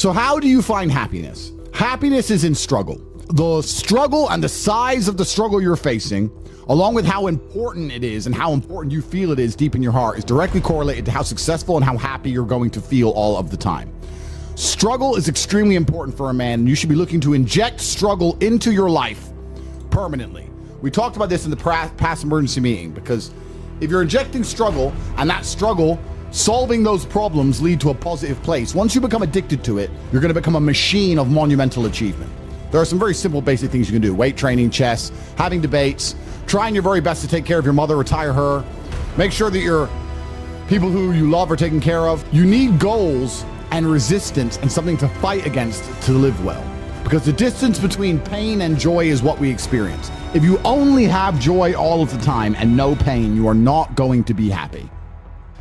So how do you find happiness? Happiness is in struggle. The struggle and the size of the struggle you're facing, along with how important it is and how important you feel it is deep in your heart, is directly correlated to how successful and how happy you're going to feel all of the time. Struggle is extremely important for a man, and you should be looking to inject struggle into your life permanently. We talked about this in the past emergency meeting, because if you're injecting struggle and that struggle solving those problems lead to a positive place, once you become addicted to it, you're going to become a machine of monumental achievement. There are some very simple basic things you can do: weight training, chess, having debates, trying your very best to take care of your mother, retire her, make sure that your people who you love are taken care of. You need goals and resistance and something to fight against to live well, because the distance between pain and joy is what we experience. If you only have joy all of the time and no pain, you are not going to be happy.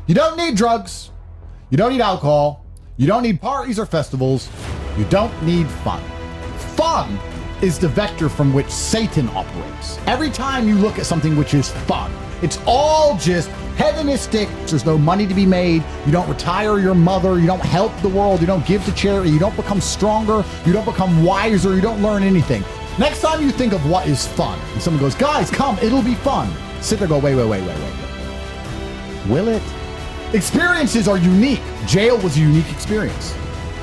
You don't need drugs. You don't need alcohol. You don't need parties or festivals. You don't need fun. Fun is the vector from which Satan operates. Every time you look at something which is fun, it's all just hedonistic. There's no money to be made. You don't retire your mother. You don't help the world. You don't give to charity. You don't become stronger. You don't become wiser. You don't learn anything. Next time you think of what is fun, and someone goes, guys, come, it'll be fun. Sit there, go, wait. Will it? Experiences are unique. Jail was a unique experience.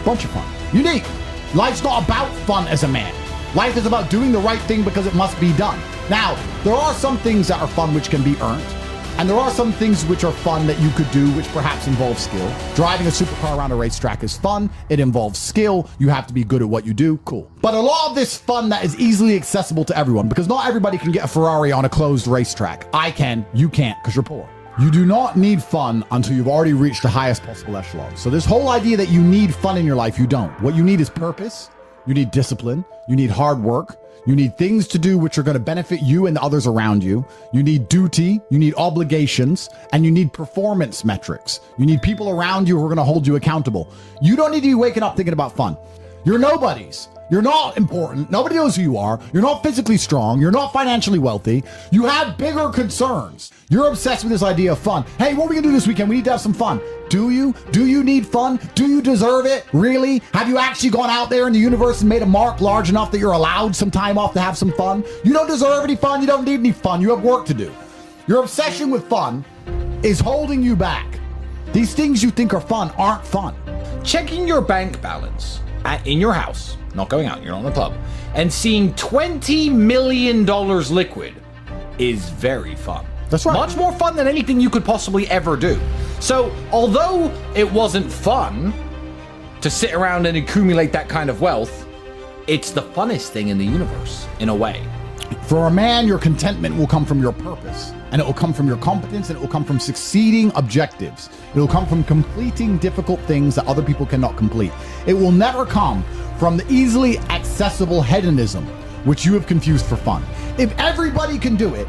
Bunch of fun. Unique. Life's not about fun as a man. Life is about doing the right thing because it must be done. Now, there are some things that are fun which can be earned, and there are some things which are fun that you could do which perhaps involve skill. Driving a supercar around a racetrack is fun. It involves skill. You have to be good at what you do. Cool. But a lot of this fun that is easily accessible to everyone, because not everybody can get a Ferrari on a closed racetrack. I can. You can't, because you're poor. You do not need fun until you've already reached the highest possible echelon. So this whole idea that you need fun in your life, you don't. What you need is purpose. You need discipline. You need hard work. You need things to do which are going to benefit you and the others around you. You need duty. You need obligations. And you need performance metrics. You need people around you who are going to hold you accountable. You don't need to be waking up thinking about fun. You're nobodies. You're not important. Nobody knows who you are. You're not physically strong. You're not financially wealthy. You have bigger concerns. You're obsessed with this idea of fun. Hey, what are we gonna do this weekend? We need to have some fun. Do you? Do you need fun? Do you deserve it? Really? Have you actually gone out there in the universe and made a mark large enough that you're allowed some time off to have some fun? You don't deserve any fun. You don't need any fun. You have work to do. Your obsession with fun is holding you back. These things you think are fun aren't fun. Checking your bank balance in your house, not going out, you're not in the club, and seeing $20 million liquid is very fun. That's right. Much more fun than anything you could possibly ever do. So, although it wasn't fun to sit around and accumulate that kind of wealth, it's the funnest thing in the universe, in a way. For a man, your contentment will come from your purpose, and it will come from your competence, and it will come from succeeding objectives. It will come from completing difficult things that other people cannot complete. It will never come from the easily accessible hedonism, which you have confused for fun. If everybody can do it,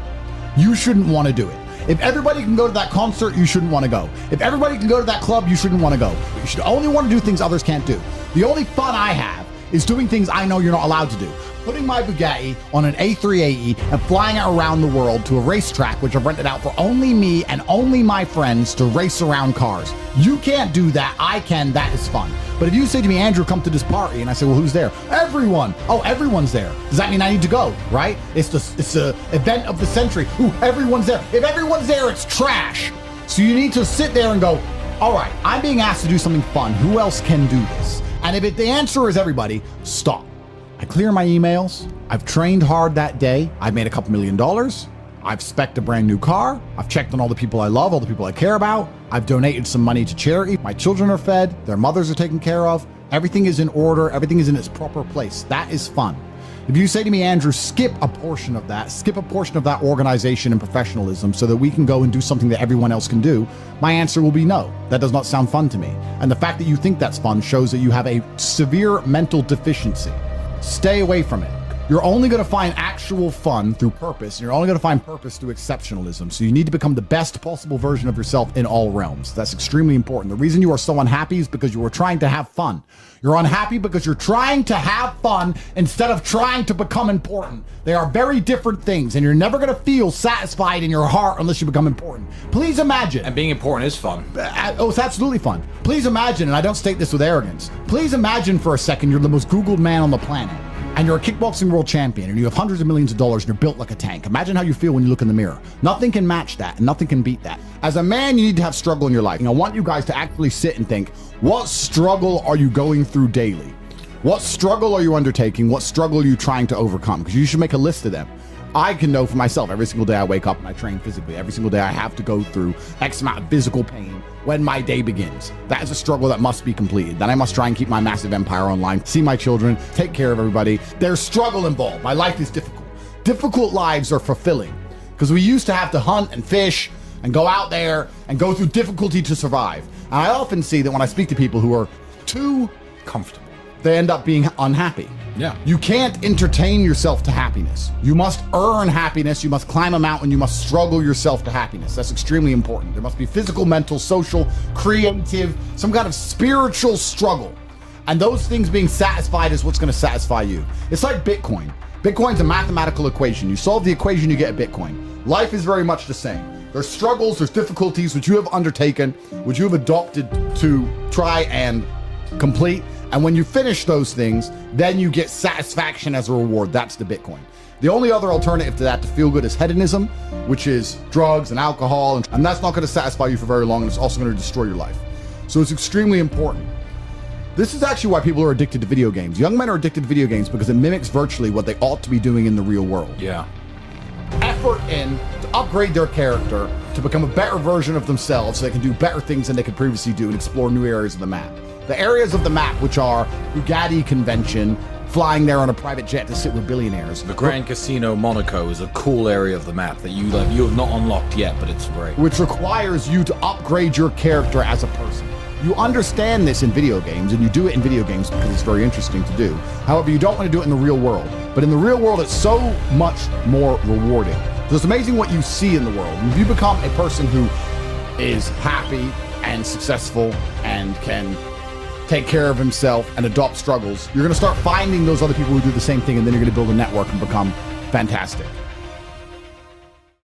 you shouldn't want to do it. If everybody can go to that concert, you shouldn't want to go. If everybody can go to that club, you shouldn't want to go. You should only want to do things others can't do. The only fun I have is doing things I know you're not allowed to do. Putting my Bugatti on an A380 and flying it around the world to a racetrack which I've rented out for only me and only my friends to race around cars. You can't do that. I can. That is fun. But if you say to me, Andrew, come to this party, and I say, well, who's there? Everyone. Oh, everyone's there. Does that mean I need to go, right? It's the event of the century. Ooh, everyone's there. If everyone's there, it's trash. So you need to sit there and go, all right, I'm being asked to do something fun. Who else can do this? And if the answer is everybody, stop. I clear my emails. I've trained hard that day. I've made a couple $1 million. I've spec'd a brand new car. I've checked on all the people I love, all the people I care about. I've donated some money to charity. My children are fed. Their mothers are taken care of. Everything is in order. Everything is in its proper place. That is fun. If you say to me, Andrew, skip a portion of that organization and professionalism so that we can go and do something that everyone else can do, my answer will be no. That does not sound fun to me. And the fact that you think that's fun shows that you have a severe mental deficiency. Stay away from it. You're only going to find actual fun through purpose. And you're only going to find purpose through exceptionalism. So you need to become the best possible version of yourself in all realms. That's extremely important. The reason you are so unhappy is because you are trying to have fun. You're unhappy because you're trying to have fun instead of trying to become important. They are very different things, and you're never going to feel satisfied in your heart unless you become important. Please imagine. And being important is fun. Oh, it's absolutely fun. Please imagine, and I don't state this with arrogance, please imagine for a second you're the most Googled man on the planet, and you're a kickboxing world champion, and you have hundreds of millions of dollars, and you're built like a tank. Imagine how you feel when you look in the mirror. Nothing can match that, and nothing can beat that. As a man, you need to have struggle in your life. And I want you guys to actually sit and think, what struggle are you going through daily? What struggle are you undertaking? What struggle are you trying to overcome? Because you should make a list of them. I can know for myself, every single day I wake up and I train physically. Every single day I have to go through X amount of physical pain when my day begins. That is a struggle that must be completed. Then I must try and keep my massive empire online, see my children, take care of everybody. There's struggle involved. My life is difficult. Difficult lives are fulfilling because we used to have to hunt and fish and go out there and go through difficulty to survive. And I often see that when I speak to people who are too comfortable, they end up being unhappy. Yeah. You can't entertain yourself to happiness. You must earn happiness. You must climb a mountain. You must struggle yourself to happiness. That's extremely important. There must be physical, mental, social, creative, some kind of spiritual struggle. And those things being satisfied is what's going to satisfy you. It's like Bitcoin. Bitcoin's a mathematical equation. You solve the equation, you get a Bitcoin. Life is very much the same. There's struggles, there's difficulties which you have undertaken, which you have adopted to try and complete. And when you finish those things, then you get satisfaction as a reward. That's the Bitcoin. The only other alternative to that to feel good is hedonism, which is drugs and alcohol. And that's not going to satisfy you for very long. And it's also going to destroy your life. So it's extremely important. This is actually why people are addicted to video games. Young men are addicted to video games because it mimics virtually what they ought to be doing in the real world. Yeah. Effort in to upgrade their character, to become a better version of themselves so they can do better things than they could previously do and explore new areas of the map. The areas of the map, which are Bugatti Convention, flying there on a private jet to sit with billionaires. The Grand Casino Monaco is a cool area of the map that you have not unlocked yet, but it's great. Which requires you to upgrade your character as a person. You understand this in video games, and you do it in video games because it's very interesting to do. However, you don't want to do it in the real world. But in the real world, it's so much more rewarding. So it's amazing what you see in the world. If you become a person who is happy and successful and can take care of himself and adopt struggles, you're going to start finding those other people who do the same thing, and then you're going to build a network and become fantastic.